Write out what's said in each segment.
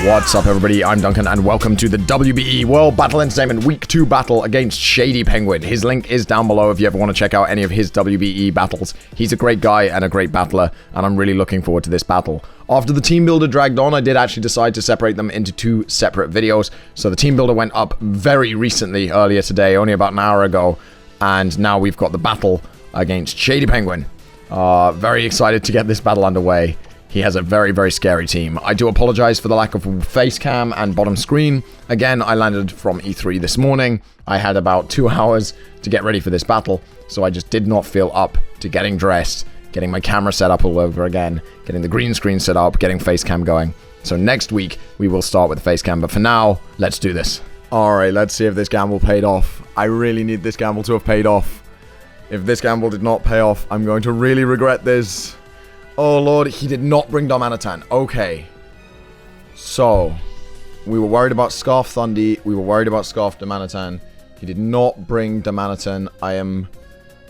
What's up, everybody? I'm Duncan, and welcome to the WBE World Battle Entertainment Week 2 battle against ShadyPenguinn. His link is down below if you ever want to check out any of his WBE battles. He's a great guy and a great battler, and I'm really looking forward to this battle. After the team builder dragged on, I did actually decide to separate them into two separate videos. So the team builder went up very recently, earlier today, only about an hour ago, and now we've got the battle against ShadyPenguinn. Very excited to get this battle underway. He has a very, very scary team. I do apologize for the lack of face cam and bottom screen. Again, I landed from E3 this morning. I had about 2 hours to get ready for this battle, so I just did not feel up to getting dressed, getting my camera set up all over again, getting the green screen set up, getting face cam going. So next week, we will start with the face cam, but for now, let's do this. Alright, let's see if this gamble paid off. I really need this gamble to have paid off. If this gamble did not pay off, I'm going to really regret this. Oh lord, he did not bring Darmanitan. Okay. So, we were worried about Scarf Thundy. We were worried about Scarf Darmanitan. He did not bring Darmanitan. I am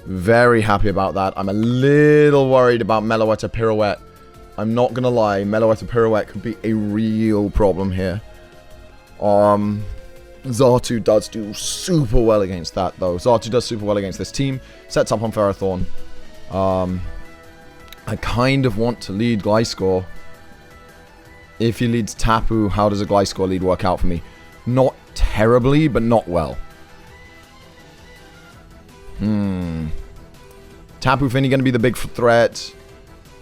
very happy about that. I'm a little worried about Meloetta Pirouette. I'm not gonna lie, Meloetta Pirouette could be a real problem here. Xatu does do super well against that, though. Xatu does super well against this team. Sets up on Ferrothorn. I kind of want to lead Gliscor. If he leads Tapu, how does a Gliscor lead work out for me? Not terribly, but not well. Tapu Fini going to be the big threat.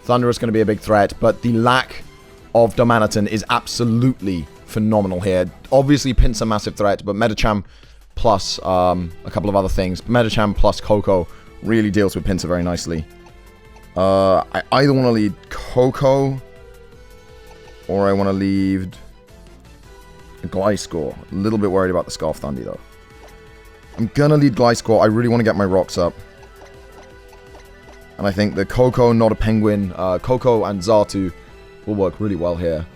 Thundurus going to be a big threat, but the lack of Darmanitan is absolutely phenomenal here. Obviously, Pint's a massive threat, but Medicham plus a couple of other things. Medicham plus Koko really deals with Pinsir very nicely. I either want to lead Koko or I want to lead Gliscor. A little bit worried about the Scarf Thundy, though. I'm gonna lead Gliscor. I really want to get my rocks up. And I think the Koko, not a Penguin, Koko and Xatu will work really well here.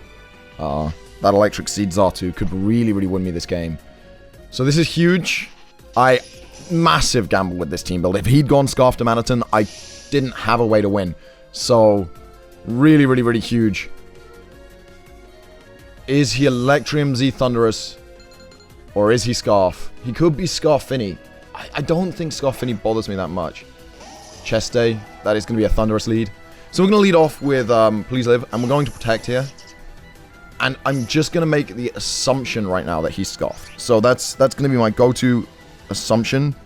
That Electric Seed Xatu could really, really win me this game. So this is huge. Massive gamble with this team build. If he'd gone Scarf Darmanitan, I didn't have a way to win. So, really, really, really huge. Is he Electrium Z Thundurus? Or is he Scarf? He could be Scarf Fini. I don't think Scarf Fini bothers me that much. Chest Day, that is going to be a Thundurus lead. So we're going to lead off with Please Live, and we're going to Protect here. And I'm just going to make the assumption right now that he's Scarf. So that's going to be my go-to assumption.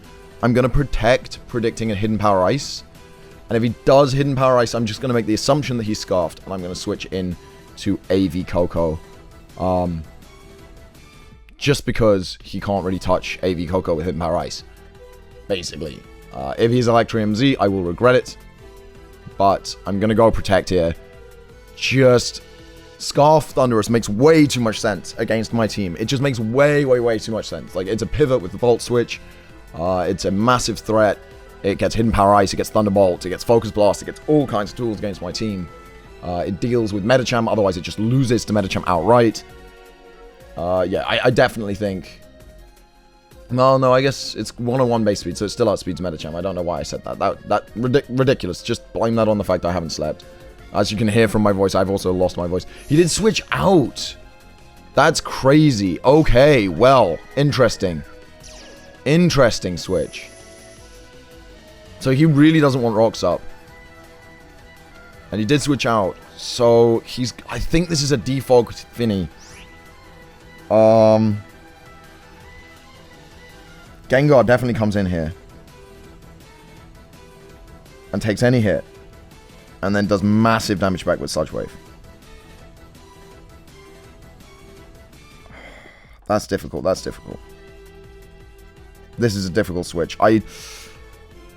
I'm going to Protect, predicting a Hidden Power Ice. And if he does Hidden Power Ice, I'm just going to make the assumption that he's Scarfed. And I'm going to switch in to AV Koko. Just because he can't really touch AV Koko with Hidden Power Ice. Basically. If he's Electrium Z, I will regret it. But I'm going to go Protect here. Just Scarf Thundurus makes way too much sense against my team. It just makes way, way, way too much sense. Like, it's a pivot with the Volt Switch. It's a massive threat. It gets Hidden Power Ice, it gets Thunderbolt, it gets Focus Blast, it gets all kinds of tools against my team. It deals with Medicham, otherwise it just loses to Medicham outright. Yeah, I definitely think... No, I guess it's 101 base speed, so it still outspeeds Medicham. I don't know why I said that. Ridiculous. Just blame that on the fact I haven't slept. As you can hear from my voice, I've also lost my voice. He did switch out! That's crazy. Okay, well, interesting. Interesting switch. So he really doesn't want rocks up. And he did switch out. So he's... I think this is a default Fini. Gengar definitely comes in here. And takes any hit. And then does massive damage back with Sludge Wave. That's difficult. That's difficult. This is a difficult switch.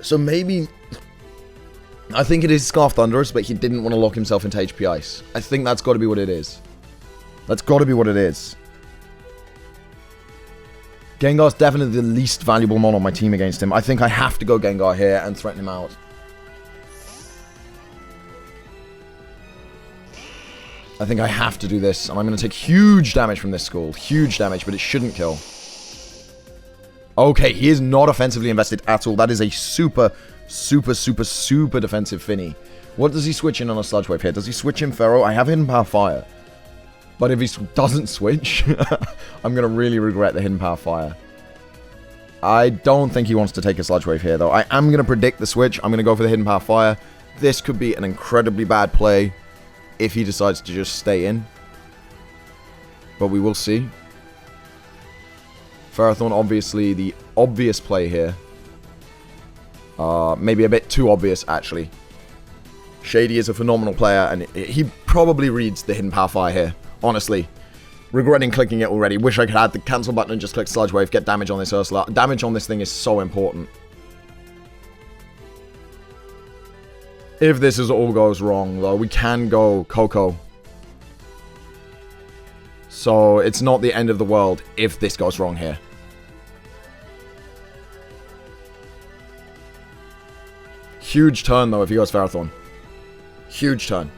So maybe... I think it is Scarf Thundurus, but he didn't want to lock himself into HP Ice. I think that's got to be what it is. That's got to be what it is. Gengar's definitely the least valuable mon on my team against him. I think I have to go Gengar here and threaten him out. I think I have to do this, and I'm going to take huge damage from this school. Huge damage, but it shouldn't kill. Okay, he is not offensively invested at all. That is a super defensive Fini. What does he switch in on a Sludge Wave here? Does he switch in Ferro? I have Hidden Power Fire. But if he doesn't switch, I'm going to really regret the Hidden Power Fire. I don't think he wants to take a Sludge Wave here, though. I am going to predict the switch. I'm going to go for the Hidden Power Fire. This could be an incredibly bad play if he decides to just stay in. But we will see. Ferrothorn, obviously, the obvious play here. Maybe a bit too obvious, actually. Shady is a phenomenal player, and he probably reads the Hidden Power Fire here. Honestly. Regretting clicking it already. Wish I could add the cancel button and just click Sludge Wave. Get damage on this Ursula. Damage on this thing is so important. If this all goes wrong, though, we can go Coco. So, it's not the end of the world if this goes wrong here. Huge turn, though, if he goes Ferrothorn. Huge turn.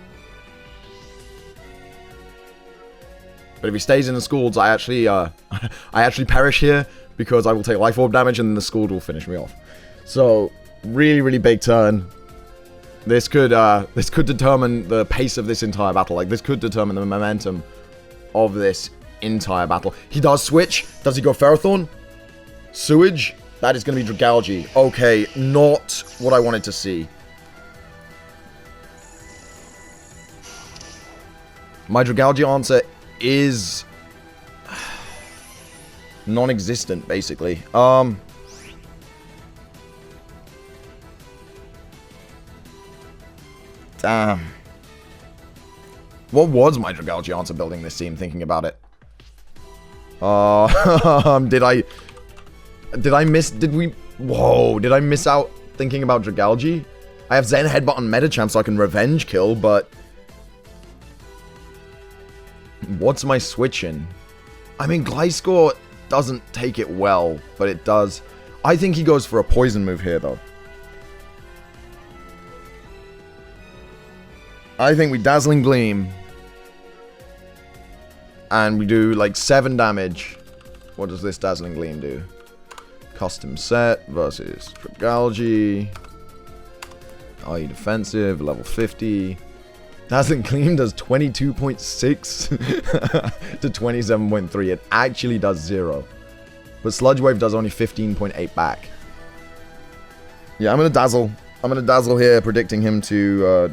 But if he stays in the Scalds, I actually perish here because I will take Life Orb damage and then the Scald will finish me off. So, really, really big turn. This could determine the pace of this entire battle. Like, this could determine the momentum of this entire battle. He does switch. Does he go Ferrothorn? Sewage? That is going to be Dragalge. Okay, not what I wanted to see. My Dragalge answer is non-existent, basically. Damn. What was my Dragalge answer building this team, thinking about it? Did I miss out thinking about Dragalge? I have Zen Headbutt on Metachamp so I can revenge kill, but what's my switch in? I mean, Gliscor doesn't take it well, but it does. I think he goes for a poison move here, though. I think we Dazzling Gleam. And we do, like, 7 damage. What does this Dazzling Gleam do? Custom set versus Dragalge. IE defensive, level 50. Dazzling Gleam does 22.6 to 27.3. It actually does 0. But Sludge Wave does only 15.8 back. Yeah, I'm going to Dazzle. I'm going to Dazzle here, predicting him to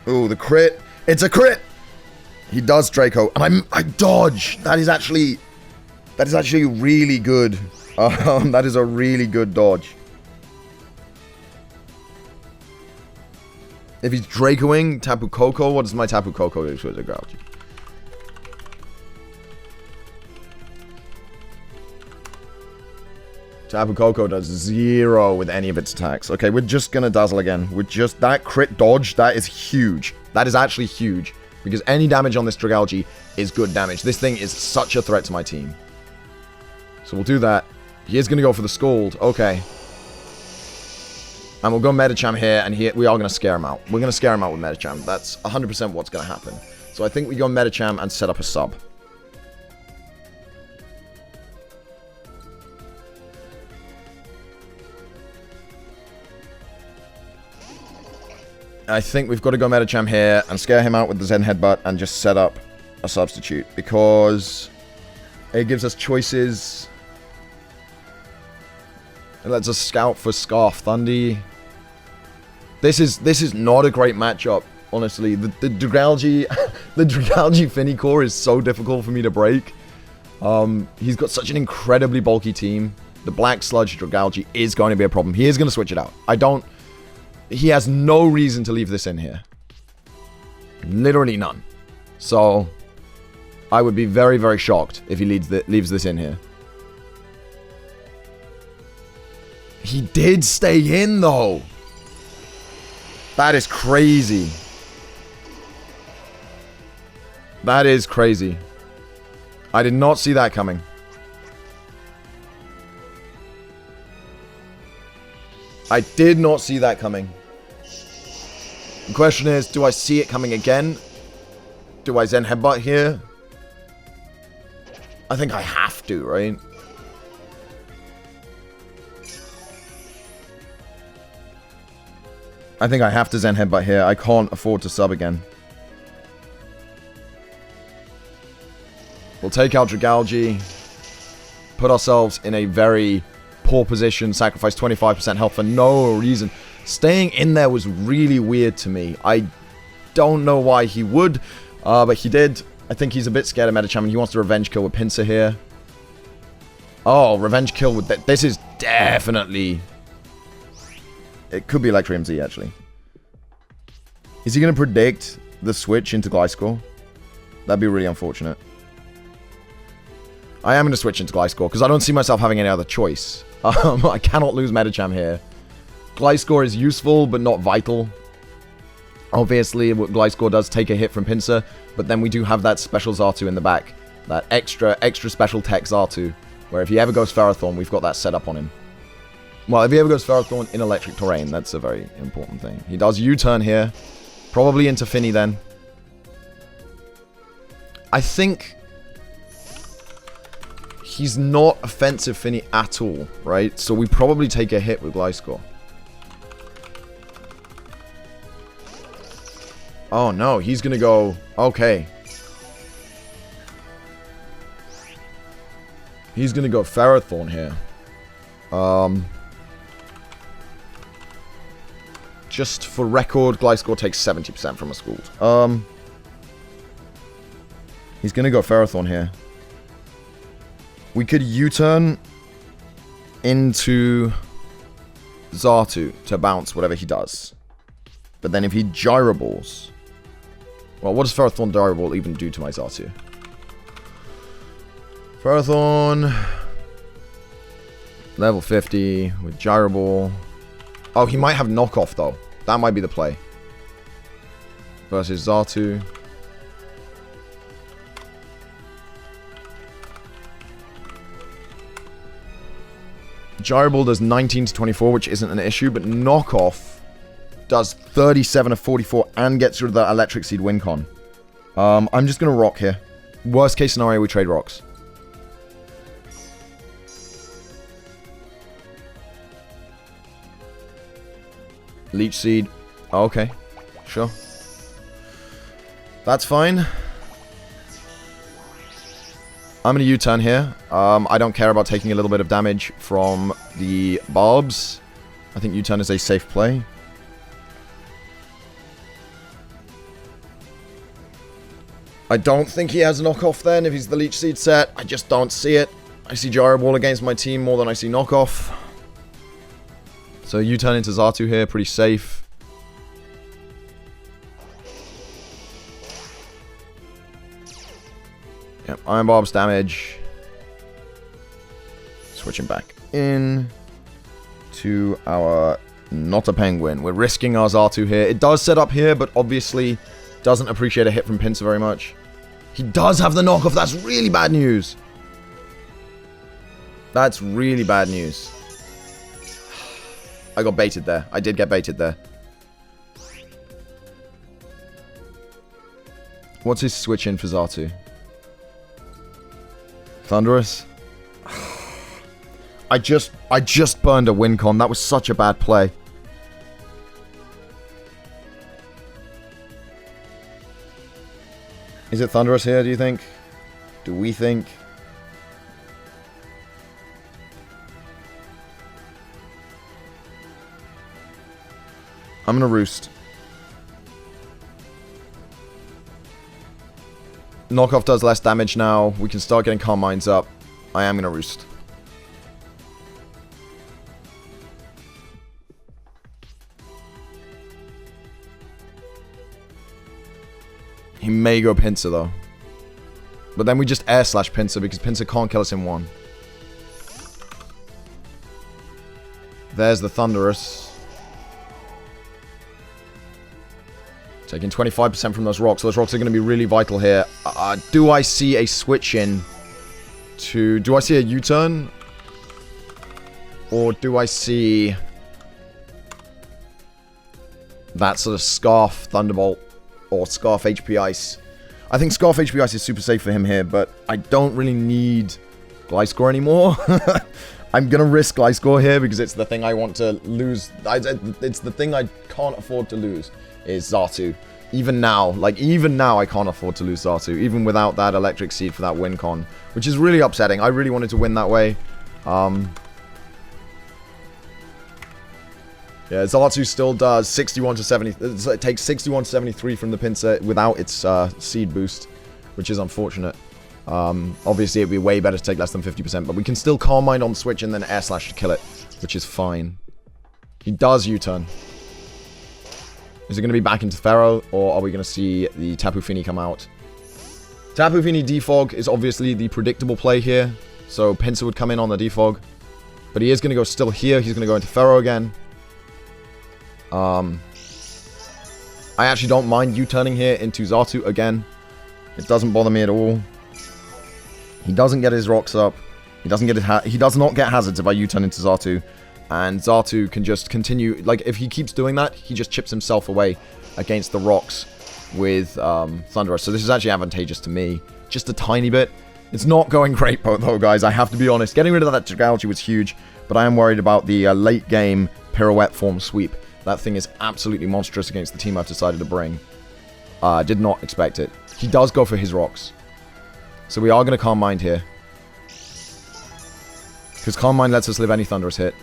ooh, the crit. It's a crit! He does Draco, and I dodge. That is actually really good. That is a really good dodge. If he's Dracoing Tapu Koko, what does my Tapu Koko do to Dragalge? Tapu Koko does 0 with any of its attacks. Okay, we're just gonna Dazzle again. That crit dodge, that is huge. That is actually huge. Because any damage on this Dragalge is good damage. This thing is such a threat to my team. So we'll do that. He is going to go for the Scald. Okay. And we'll go Metacham here, and we are going to scare him out. We're going to scare him out with Metacham. That's 100% what's going to happen. So I think we go Metacham and set up a sub. I think we've got to go Metacham here and scare him out with the Zen Headbutt and just set up a substitute because it gives us choices. It lets us scout for Scarf Thundy. This is not a great matchup, honestly. The Dragalge the Dragalge Finicore is so difficult for me to break. He's got such an incredibly bulky team. The Black Sludge Dragalge is going to be a problem. He is going to switch it out. He has no reason to leave this in here. Literally none. So, I would be very, very shocked if he leaves this in here. He did stay in, though. That is crazy. That is crazy. I did not see that coming. I did not see that coming. The question is, do I see it coming again? Do I Zen Headbutt here? I think I have to, right? I think I have to Zen Headbutt here. I can't afford to sub again. We'll take out Dragalge. Put ourselves in a very poor position. Sacrifice 25% health for no reason. Staying in there was really weird to me. I don't know why he would, but he did. I think he's a bit scared of Medicham, and he wants to revenge kill with Pinsir here. Oh, revenge kill with that. This is definitely... It could be Electrium Z, actually. Is he going to predict the switch into Gliscor? That'd be really unfortunate. I am going to switch into Gliscor, because I don't see myself having any other choice. I cannot lose Medicham here. Gliscor is useful, but not vital. Obviously, Gliscor does take a hit from Pinsir, but then we do have that special Xatu in the back. That extra special tech Xatu, where if he ever goes Ferrothorn, we've got that set up on him. Well, if he ever goes Ferrothorn in electric terrain, that's a very important thing. He does U-turn here. Probably into Finny then. I think... He's not offensive Finny at all, right? So we probably take a hit with Gliscor. Oh no, he's gonna go... Okay. He's gonna go Ferrothorn here. Just for record, Gliscor takes 70% from a Scald. He's gonna go Ferrothorn here. We could U-turn into Xatu to bounce whatever he does. But then if he Gyro Balls... Well, what does Ferrothorn Gyro Ball even do to my Xatu? Ferrothorn... Level 50 with Gyro Ball. Oh, he might have knockoff though. That might be the play. Versus Xatu. Gyro Ball does 19 to 24, which isn't an issue, but knockoff does 37 to 44 and gets rid of that Electric Seed win con. I'm just going to rock here. Worst case scenario, we trade rocks. Leech Seed. Oh, okay. Sure. That's fine. I'm going to U-turn here. I don't care about taking a little bit of damage from the Barbs. I think U-turn is a safe play. I don't think he has a knockoff then if he's the Leech Seed set. I just don't see it. I see Gyro Ball against my team more than I see knockoff. So U-turn into Xatu here, pretty safe. Yep, Iron Barb's damage. Switching back in to our not a Penguin. We're risking our Xatu here. It does set up here, but obviously doesn't appreciate a hit from Pinsir very much. He does have the knockoff. That's really bad news. That's really bad news. I got baited there. I did get baited there. What's his switch in for Xatu? Thunderous? I just burned a win con. That was such a bad play. Is it Thunderous here, do you think? Do we think? I'm gonna Roost. Knockoff does less damage now. We can start getting Calm Minds up. I am gonna Roost. He may go Pinsir though. But then we just air slash Pinsir because Pinsir can't kill us in one. There's the Thunderous. Taking 25% from those rocks. Those rocks are going to be really vital here. Do I see a switch in to... Do I see a U-turn? Or do I see that sort of Scarf Thunderbolt or Scarf HP Ice? I think Scarf HP Ice is super safe for him here, but I don't really need Gliscor anymore. I'm going to risk Gly Score here because it's the thing I want to lose. It's the thing I can't afford to lose is Xatu. Even now, I can't afford to lose Xatu. Even without that Electric Seed for that win con. Which is really upsetting. I really wanted to win that way. Yeah, Xatu still does 61 to 70. It takes 61 to 73 from the Pinsir without its seed boost, which is unfortunate. Obviously, it'd be way better to take less than 50%, but we can still Calm Mind on the switch and then Air Slash to kill it, which is fine. He does U-turn. Is it going to be back into Pharaoh, or are we going to see the Tapu Fini come out? Tapu Fini Defog is obviously the predictable play here, so Pinsir would come in on the Defog, but he is going to go still here. He's going to go into Pharaoh again. I actually don't mind U-turning here into Xatu again. It doesn't bother me at all. He doesn't get his rocks up. He doesn't get he does not get hazards if I U-turn into Xatu. And Xatu can just continue. Like, if he keeps doing that, he just chips himself away against the rocks with Thunderous. So this is actually advantageous to me. Just a tiny bit. It's not going great, though, guys. I have to be honest. Getting rid of that Dragalge was huge. But I am worried about the late game Pirouette form sweep. That thing is absolutely monstrous against the team I've decided to bring. Did not expect it. He does go for his rocks. So we are going to Calm Mind here. Because Calm Mind lets us live any Thunderous hit.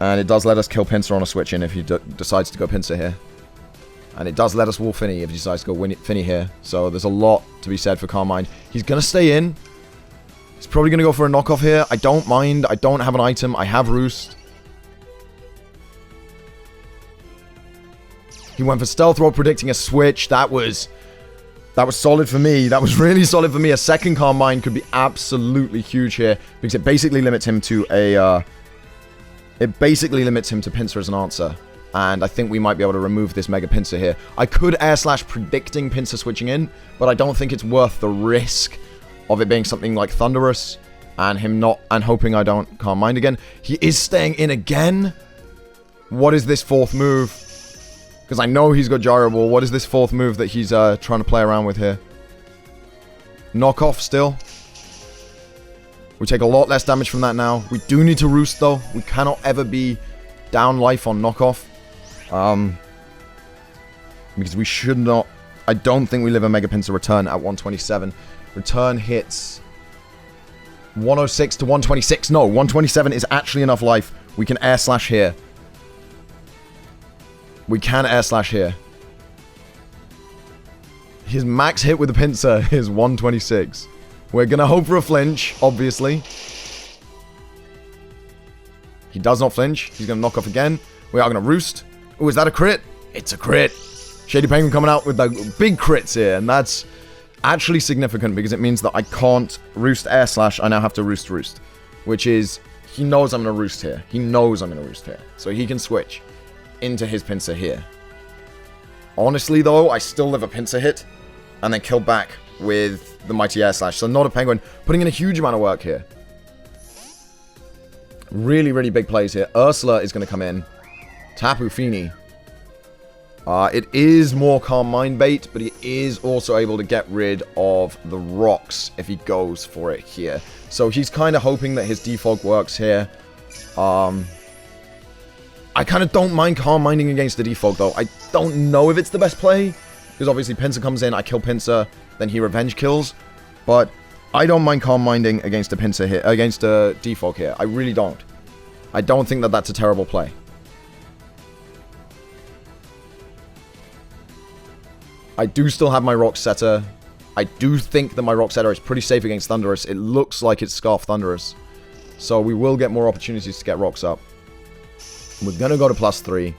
And it does let us kill Pinsir on a switch in if he decides to go Pinsir here. And it does let us wall Finny if he decides to go Finny here. So there's a lot to be said for Calm Mind. He's going to stay in. He's probably going to go for a knockoff here. I don't mind. I don't have an item. I have Roost. He went for Stealth Roll, predicting a switch. That was solid for me. That was really solid for me. A second Calm Mind could be absolutely huge here because it basically limits him to a... Pinsir as an answer. And I think we might be able to remove this Mega Pinsir here. I could Air Slash predicting Pinsir switching in, but I don't think it's worth the risk of it being something like Thunderous and him not, and hoping I don't Calm Mind again. He is staying in again. What is this fourth move? Because I know he's got Gyro Ball. What is this fourth move that he's trying to play around with here? Knockoff still. We take a lot less damage from that now. We do need to Roost though. We cannot ever be down life on knockoff. Because we should not... I don't think we live a Mega Pinsir return at 127. Return hits 106 to 126. No, 127 is actually enough life. We can Air Slash here. We can Air Slash here. His max hit with the Pinsir is 126. We're going to hope for a flinch, obviously. He does not flinch. He's going to knock off again. We are going to Roost. Oh, is that a crit? It's a crit. ShadyPenguinn coming out with the big crits here, and that's actually significant because it means that I can't Roost Air Slash. I now have to Roost, which is, he knows I'm going to Roost here. He knows I'm going to Roost here. So he can switch into his Pinsir here. Honestly, though, I still live a Pinsir hit and then kill back with the Mighty Air Slash. So not a Penguin, putting in a huge amount of work here. Really, really big plays here. Ursula is going to come in. Tapu Fini. It is more Calm Mind bait, but he is also able to get rid of the rocks if he goes for it here. So he's kind of hoping that his defog works here. I kind of don't mind Calm Minding against the defog, though. I don't know if it's the best play, because obviously Pinsir comes in, I kill Pinsir, then he revenge kills. But I don't mind Calm Minding against a Pinsir here, against a defog here. I really don't. I don't think that that's a terrible play. I do still have my Rock Setter. I do think that my Rock Setter is pretty safe against Thunderous. It looks like it's Scarf Thunderous. So we will get more opportunities to get rocks up. We're going to go to +3.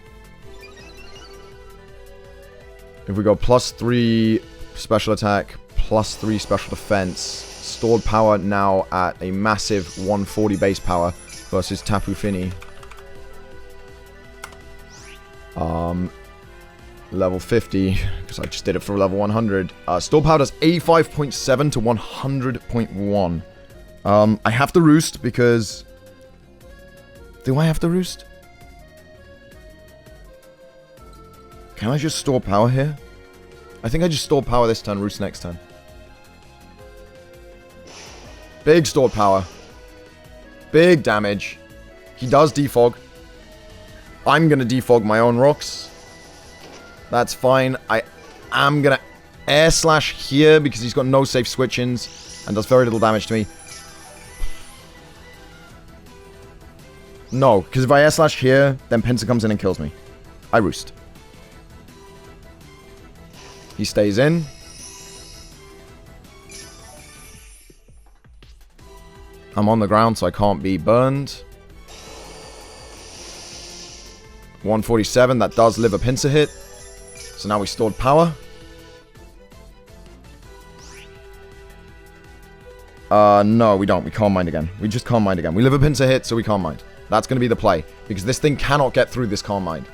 If we go +3 special attack, +3 special defense, stored power now at a massive 140 base power versus Tapu Fini. Level 50, because I just did it for level 100. Store power does 85.7 to 100.1. I have to Roost because... Do I have to Roost? Can I just store power here? I think I just store power this turn, Roost next turn. Big stored power. Big damage. He does defog. I'm going to defog my own rocks. That's fine. I am going to air slash here because he's got no safe switch-ins and does very little damage to me. No, because if I air slash here, then Pinsir comes in and kills me. I roost. He stays in. I'm on the ground, so I can't be burned. 147, that does live a Pinsir hit. So now we stored power. No, we don't. We can't mind again. We just can't mind again. We live a Pinsir hit, so we can't mind. That's going to be the play. Because this thing cannot get through this calm mind.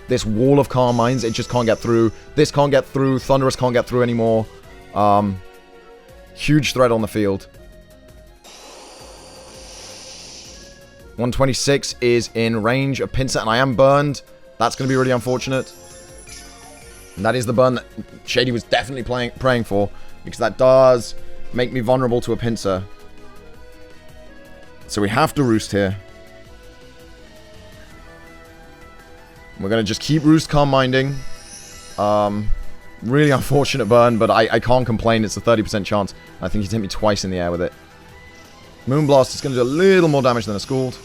This wall of calm minds, it just can't get through. This can't get through. Thunderous can't get through anymore. Huge threat on the field. 126 is in range of Pinsir, and I am burned. That's going to be really unfortunate. And that is the burn that Shady was definitely praying for, because that does make me vulnerable to a Pinsir. So we have to roost here. We're going to just keep roost calm minding. Really unfortunate burn, but I can't complain. It's a 30% chance. I think he's hit me twice in the air with it. Moonblast is going to do a little more damage than a Scald.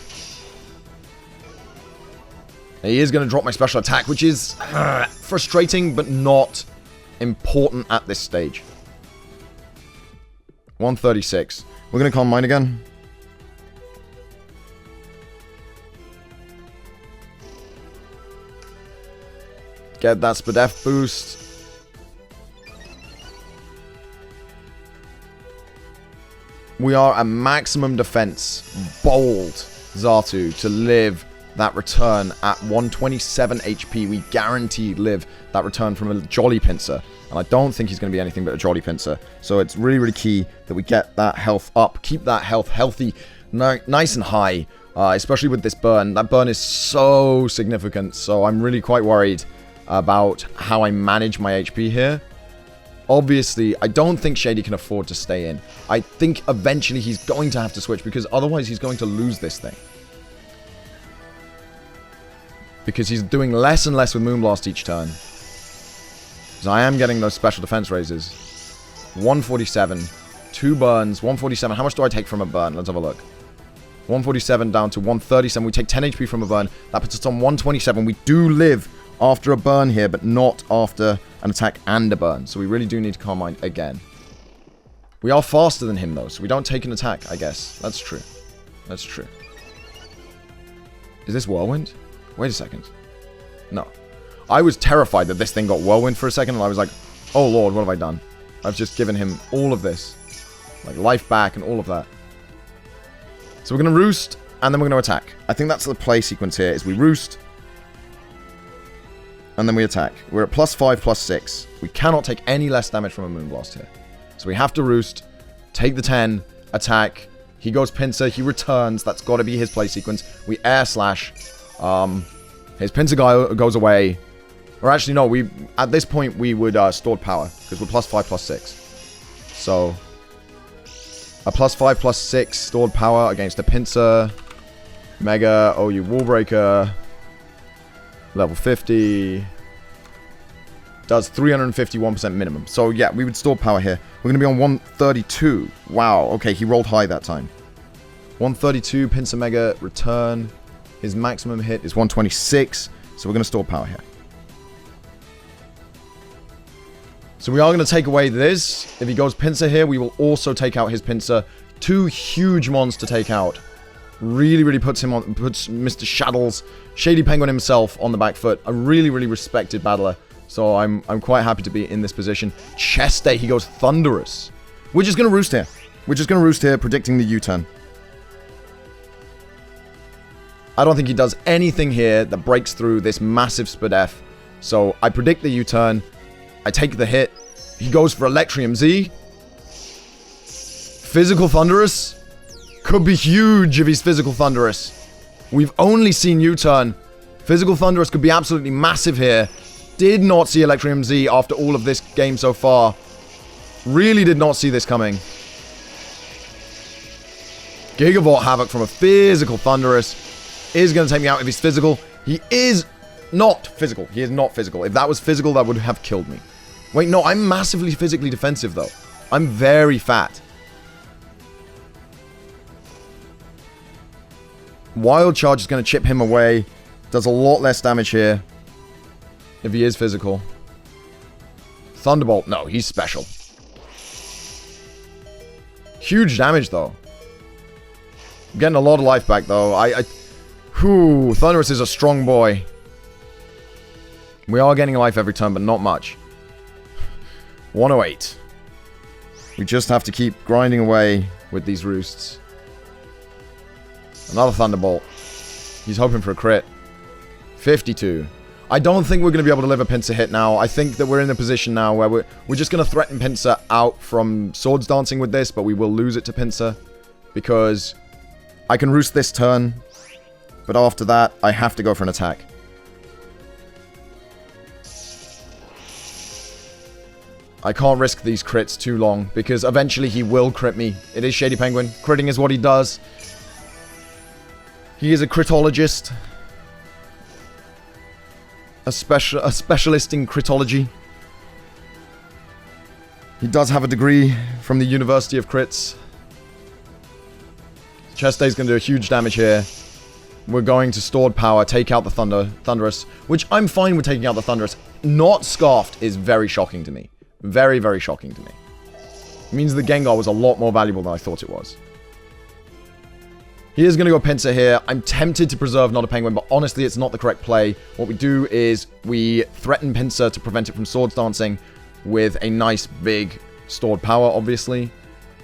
He is going to drop my special attack, which is frustrating, but not important at this stage. 136. We're going to calm mind again. Get that Spadef boost. We are at maximum defense. Bold Xatu to live that return at 127 HP. We guarantee live that return from a Jolly Pinsir. And I don't think he's going to be anything but a Jolly Pinsir. So it's really, really key that we get that health up. Keep that health healthy, nice and high. Especially with this burn. That burn is so significant. So I'm really quite worried about how I manage my HP here. Obviously, I don't think Shady can afford to stay in. I think eventually he's going to have to switch, because otherwise he's going to lose this thing. Because he's doing less and less with Moonblast each turn. Because I am getting those special defense raises. 147. 2 burns. 147. How much do I take from a burn? Let's have a look. 147 down to 137. We take 10 HP from a burn. That puts us on 127. We do live after a burn here, but not after an attack and a burn. So we really do need to calm mind again. We are faster than him, though, so we don't take an attack, I guess. That's true. That's true. Is this Whirlwind? Wait a second. No. I was terrified that this thing got Whirlwind for a second, and I was like, oh lord, what have I done? I've just given him all of this. Like, life back and all of that. So we're going to roost, and then we're going to attack. I think that's the play sequence here, is we roost, and then we attack. We're at +5, +6. We cannot take any less damage from a Moonblast here. So we have to roost, take the 10, attack. He goes Pinsir, he returns. That's got to be his play sequence. We air slash. His Pinsir guy goes away. Or actually, no, at this point, we would stored power, because we're +5, +6. So, a +5, +6 stored power against a Pinsir. Mega OU Wallbreaker. Level 50. Does 351% minimum. So, yeah, we would store power here. We're going to be on 132. Wow, okay, he rolled high that time. 132, Pinsir Mega, return. His maximum hit is 126. So, we're going to store power here. So, we are going to take away this. If he goes Pinsir here, we will also take out his Pinsir. 2 huge mons to take out. Really, really puts Mr. Shaddles, ShadyPenguinn himself on the back foot. A really, really respected battler. So I'm quite happy to be in this position. Chest Day, he goes Thunderous. We're just going to roost here. We're just going to roost here, predicting the U-turn. I don't think he does anything here that breaks through this massive Spadef. So I predict the U-turn. I take the hit. He goes for Electrium Z. Physical Thunderous. Could be huge if he's Physical Thunderous. We've only seen U-turn. Physical Thunderous could be absolutely massive here. Did not see Electrium Z after all of this game so far. Really did not see this coming. Gigavolt Havoc from a physical Thunderous is going to take me out if he's physical. He is not physical. He is not physical. If that was physical, that would have killed me. Wait, no, I'm massively physically defensive, though. I'm very fat. Wild Charge is going to chip him away. Does a lot less damage here. If he is physical. Thunderbolt. No, he's special. Huge damage, though. I'm getting a lot of life back, though. Whew, Thunderous is a strong boy. We are getting life every turn, but not much. 108. We just have to keep grinding away with these roosts. Another Thunderbolt. He's hoping for a crit. 52. I don't think we're going to be able to live a pincer hit now. I think that we're in a position now where we're just going to threaten pincer out from Swords Dancing with this, but we will lose it to pincer. Because I can roost this turn, but after that, I have to go for an attack. I can't risk these crits too long, because eventually he will crit me. It is ShadyPenguinn. Critting is what he does. He is a critologist. A specialist in critology. He does have a degree from the University of Crits. Chestay's going to do a huge damage here. We're going to Stored Power, take out the Thunderous, which I'm fine with taking out the Thunderous. Not Scarfed is very shocking to me. Very, very shocking to me. It means the Gengar was a lot more valuable than I thought it was. He is going to go Pincer here. I'm tempted to preserve Not a Penguin, but honestly, it's not the correct play. What we do is we threaten Pincer to prevent it from Swords Dancing with a nice big Stored Power, obviously.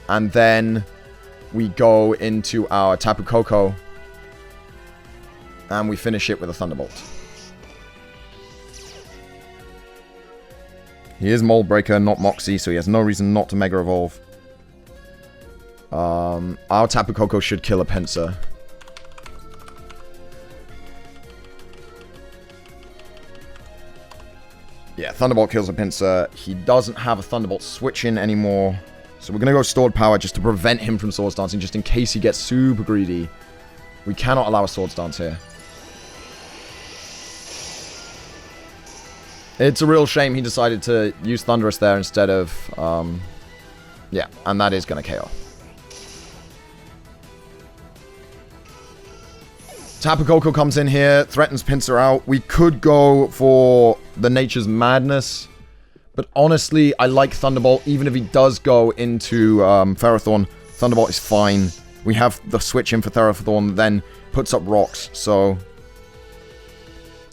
And then we go into our Tapu Koko. And we finish it with a Thunderbolt. He is Mold Breaker, not Moxie, so he has no reason not to Mega Evolve. Our Tapu Koko should kill a Pinsir. Yeah, Thunderbolt kills a Pinsir. He doesn't have a Thunderbolt switch in anymore. So we're going to go Stored Power just to prevent him from Swords Dancing, just in case he gets super greedy. We cannot allow a Swords Dance here. It's a real shame he decided to use Thunderous there instead of, yeah, and that is going to KO. Tapu Koko comes in here, threatens Pinsir out. We could go for the Nature's Madness, but honestly, I like Thunderbolt. Even if he does go into Ferrothorn, Thunderbolt is fine. We have the switch in for Ferrothorn, then puts up rocks, so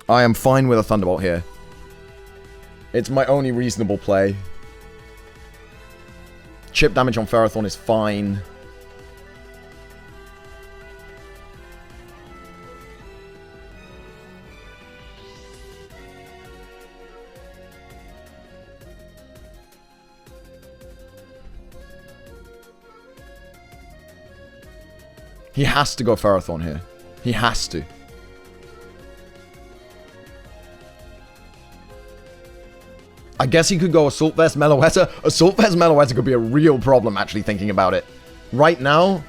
I am fine with a Thunderbolt here. It's my only reasonable play. Chip damage on Ferrothorn is fine. He has to go Ferrothorn here. He has to. I guess he could go Assault Vest Meloetta. Assault Vest Meloetta could be a real problem, actually, thinking about it. Right now,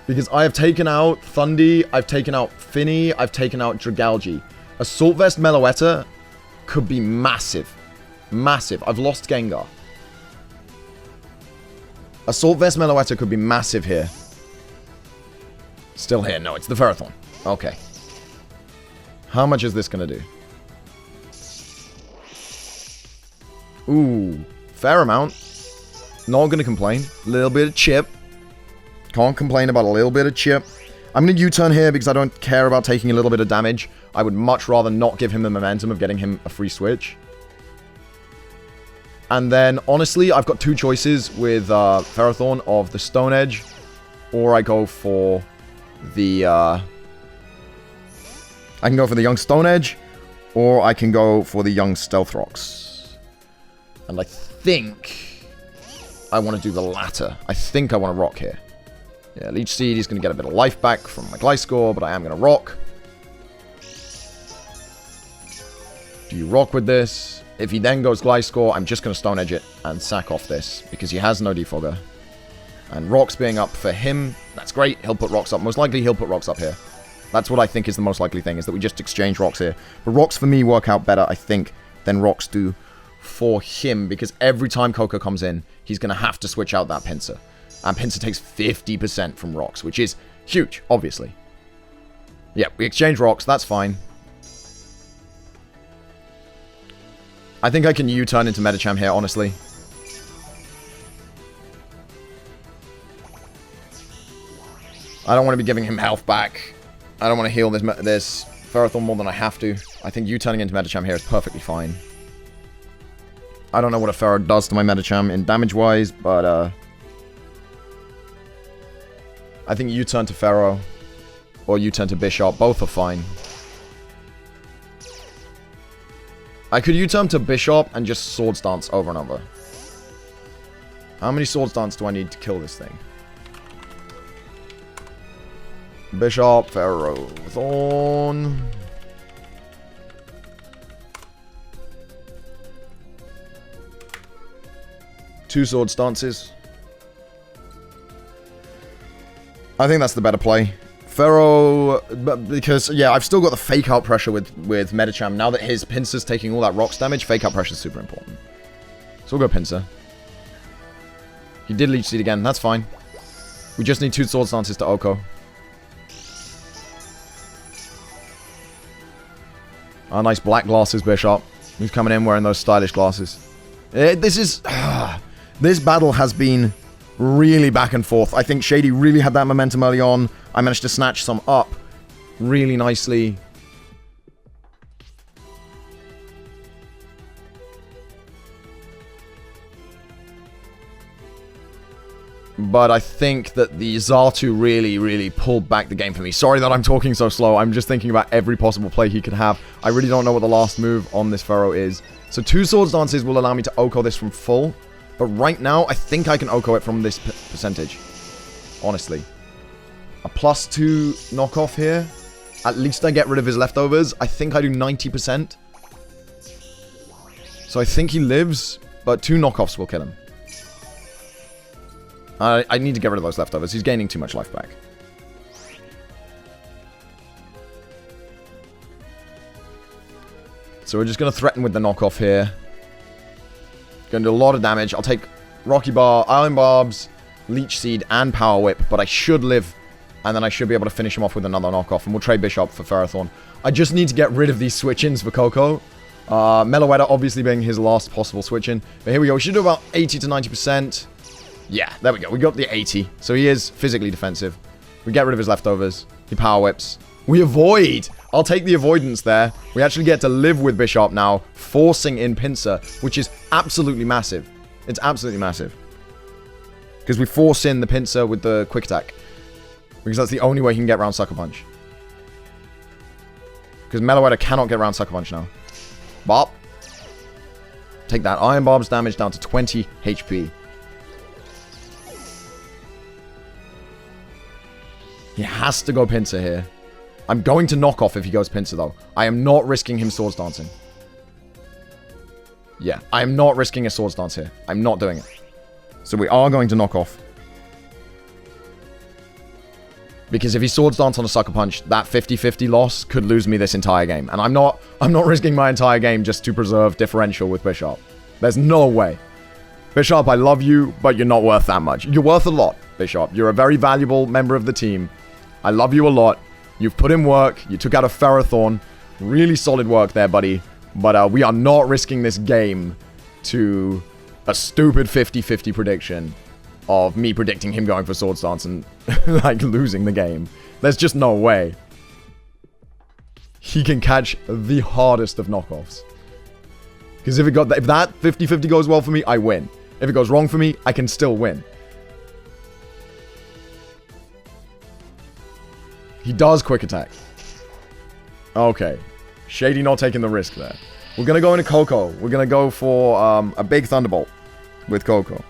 because I have taken out Thundy, I've taken out Finny, I've taken out Dragalge. Assault Vest Meloetta could be massive. Massive. I've lost Gengar. Assault Vest Meloetta could be massive here. Still here. No, it's the Ferrothorn. Okay. How much is this going to do? Ooh, fair amount. Not going to complain. A little bit of chip. Can't complain about a little bit of chip. I'm going to U-turn here because I don't care about taking a little bit of damage. I would much rather not give him the momentum of getting him a free switch. And then, honestly, I've got two choices with Ferrothorn of the Stone Edge. Or I go for the... I can go for the young Stone Edge. Or I can go for the young Stealth Rocks. And I think I want to do the latter. I think I want to rock here. Yeah, Leech Seed, he's going to get a bit of life back from my Gliscor, but I am going to rock. Do you rock with this? If he then goes Gliscor, I'm just going to Stone Edge it and sack off this, because he has no Defogger. And rocks being up for him, that's great. He'll put rocks up. Most likely he'll put rocks up here. That's what I think is the most likely thing, is that we just exchange rocks here. But rocks for me work out better, I think, than rocks do for him, because every time Coco comes in, he's going to have to switch out that pincer. And pincer takes 50% from rocks, which is huge, obviously. Yeah, we exchange rocks, that's fine. I think I can U-turn into Medicham here, honestly. I don't want to be giving him health back. I don't want to heal this Ferrothorn more than I have to. I think U-turning into Medicham here is perfectly fine. I don't know what a Ferro does to my Medicham in damage-wise, but I think U-turn to Ferro or U-turn to Bishop, both are fine. I could U-turn to Bishop and just Swords Dance over and over. How many Swords Dance do I need to kill this thing? Bishop, Ferrothorn. Two Sword Stances. I think that's the better play. Ferro, because, yeah, I've still got the fake out pressure with Medicham. Now that his pincer's taking all that rocks damage, fake out pressure is super important. So we'll go pincer. He did Leech Seed again, that's fine. We just need two Sword Stances to Oko. Our nice black glasses, Bishop. He's coming in wearing those stylish glasses. This is... this battle has been really back and forth. I think Shady really had that momentum early on. I managed to snatch some up really nicely. But I think that the Xatu really pulled back the game for me. Sorry that I'm talking so slow. I'm just thinking about every possible play he could have. I really don't know what the last move on this Ferro is. So two Swords Dances will allow me to Oko this from full. But right now, I think I can Oko it from this percentage. Honestly. A +2 knockoff here. At least I get rid of his leftovers. I think I do 90%. So I think he lives, but two knockoffs will kill him. I need to get rid of those leftovers. He's gaining too much life back. So we're just going to threaten with the knockoff here. Going to do a lot of damage. I'll take Rocky Bar, Iron Barbs, Leech Seed, and Power Whip. But I should live, and then I should be able to finish him off with another knockoff. And we'll trade Bishop for Ferrothorn. I just need to get rid of these switch-ins for Coco. Meloetta obviously being his last possible switch-in. But here we go. We should do about 80 to 90%. Yeah, there we go. We got the 80. So he is physically defensive. We get rid of his leftovers. He Power Whips. We avoid. I'll take the avoidance there. We actually get to live with Bishop now, forcing in Pincer, which is absolutely massive. It's absolutely massive. Because we force in the Pincer with the Quick Attack. Because that's the only way he can get around Sucker Punch. Because Meloetta cannot get around Sucker Punch now. Bop. Take that. Iron Barb's damage down to 20 HP. He has to go Pincer here. I'm going to knock off if he goes Pincer, though. I am not risking him Swords Dancing. Yeah, I am not risking a Swords Dance here. I'm not doing it. So we are going to knock off. Because if he Swords Dance on a Sucker Punch, that 50-50 loss could lose me this entire game. And I'm not risking my entire game just to preserve differential with Bishop. There's no way. Bishop, I love you, but you're not worth that much. You're worth a lot, Bishop. You're a very valuable member of the team. I love you a lot. You've put in work. You took out a Ferrothorn. Really solid work there, buddy. But we are not risking this game to a stupid 50-50 prediction of me predicting him going for Swords Dance and like losing the game. There's just no way. He can catch the hardest of knockoffs. Because if that 50-50 goes well for me, I win. If it goes wrong for me, I can still win. He does Quick Attack. Okay. Shady not taking the risk there. We're going to go into Coco. We're going to go for a big Thunderbolt with Coco.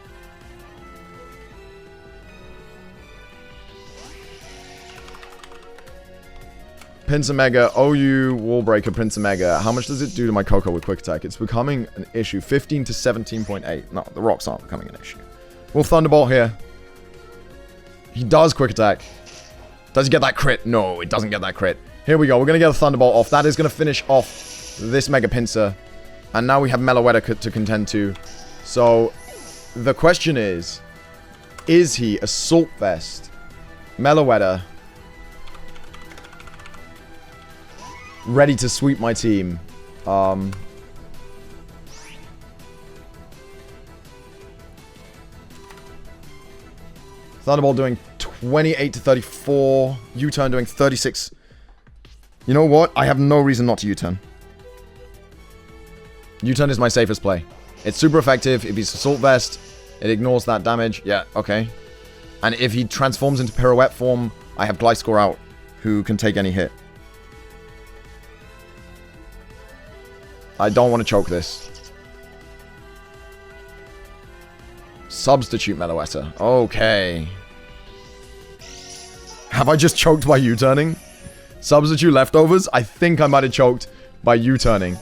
Pincer Mega, OU, Wall Breaker, Pincer Mega. How much does it do to my Coco with Quick Attack? It's becoming an issue. 15 to 17.8. No, the rocks aren't becoming an issue. We'll Thunderbolt here. He does quick attack. Does he get that crit? No, it doesn't get that crit. Here we go. We're going to get a Thunderbolt off. That is going to finish off this Mega Pinsir. And now we have Meloetta to contend to. So, the question is he Assault Vest, Meloetta, ready to sweep my team? Thunderbolt doing 28 to 34. U-turn doing 36. You know what? I have no reason not to U-turn. U-turn is my safest play. It's super effective. If he's Assault Vest, it ignores that damage. Yeah, okay. And if he transforms into Pirouette form, I have Gliscor out, who can take any hit. I don't want to choke this. Substitute Meloetta. Okay. Have I just choked by U-turning? Substitute leftovers? I think I might have choked by U-turning.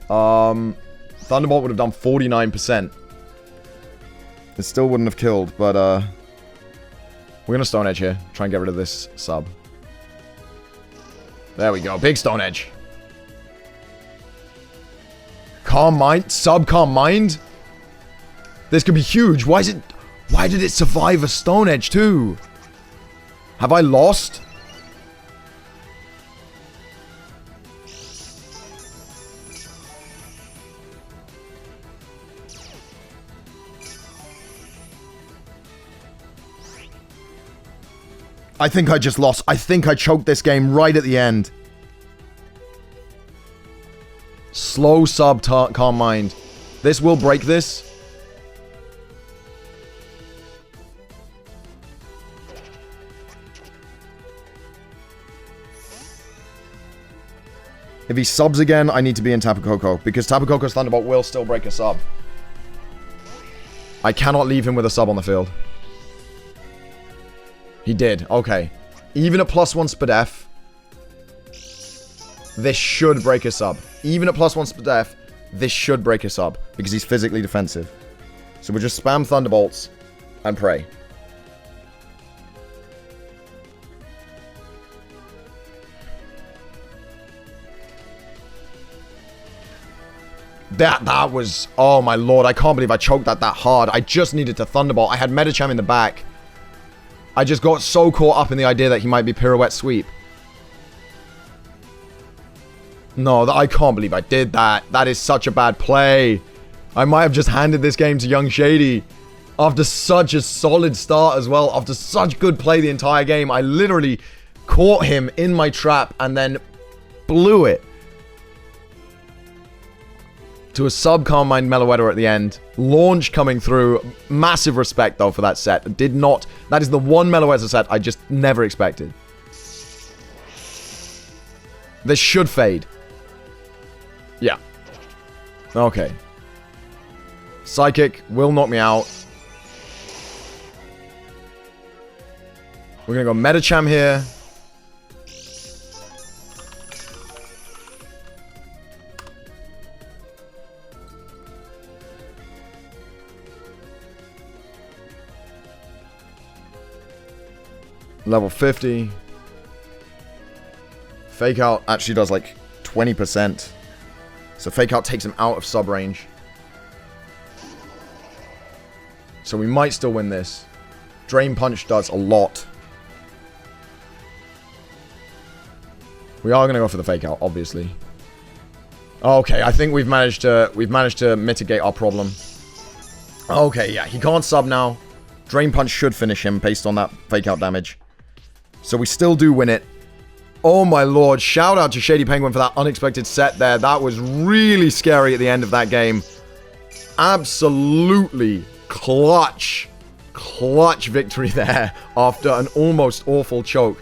Thunderbolt would have done 49%. It still wouldn't have killed, but we're gonna Stone Edge here. Try and get rid of this sub. There we go. Big Stone Edge. Calm Mind? Sub Calm Mind? This could be huge. Why did it survive a Stone Edge too? Have I lost? I think I just lost. I think I choked this game right at the end. Slow sub Calm Mind. This will break this. If he subs again, I need to be in Tapu Koko, because Tapu Koko's Thunderbolt will still break a sub. I cannot leave him with a sub on the field. He did. Okay. Even at +1 Spadef, this should break a sub. Even at +1 Spadef, this should break a sub, because he's physically defensive. So we'll just spam Thunderbolts and pray. That was... Oh my lord, I can't believe I choked that hard. I just needed to Thunderbolt. I had Medicham in the back. I just got so caught up in the idea that he might be Pirouette Sweep. No, I can't believe I did that. That is such a bad play. I might have just handed this game to young Shady. After such a solid start as well. After such good play the entire game. I literally caught him in my trap and then blew it. To a sub Calm Mind Meloetta at the end. Launch coming through. Massive respect, though, for that set. Did not... That is the one Meloetta set I just never expected. This should fade. Yeah. Okay. Psychic will knock me out. We're going to go Medicham here. Level 50. Fake Out actually does like 20%. So Fake Out takes him out of sub range. So we might still win this. Drain Punch does a lot. We are going to go for the Fake Out, obviously. Okay, I think we've managed to mitigate our problem. Okay, yeah, he can't sub now. Drain Punch should finish him based on that Fake Out damage. So we still do win it. Oh my lord, shout out to ShadyPenguinn for that unexpected set there. That was really scary at the end of that game. Absolutely clutch victory there after an almost awful choke.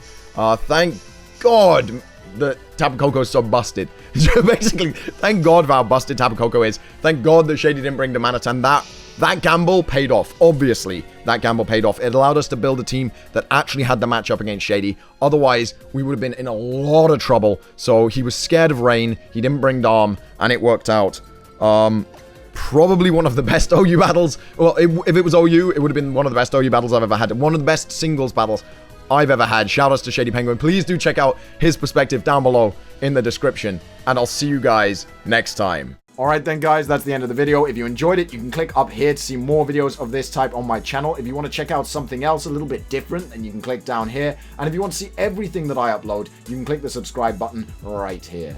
Thank God that Tapu Koko is so busted. Basically, thank God for how busted Tapu Koko is. Thank God that Shady didn't bring the Manatan. That gamble paid off. Obviously, that gamble paid off. It allowed us to build a team that actually had the matchup against Shady. Otherwise, we would have been in a lot of trouble. So he was scared of rain. He didn't bring Dom, and it worked out. Probably one of the best OU battles. Well, if it was OU, it would have been one of the best OU battles I've ever had. One of the best singles battles I've ever had. Shout outs to ShadyPenguinn. Please do check out his perspective down below in the description. And I'll see you guys next time. Alright then guys, that's the end of the video. If you enjoyed it, you can click up here to see more videos of this type on my channel. If you want to check out something else a little bit different, then you can click down here. And if you want to see everything that I upload, you can click the subscribe button right here.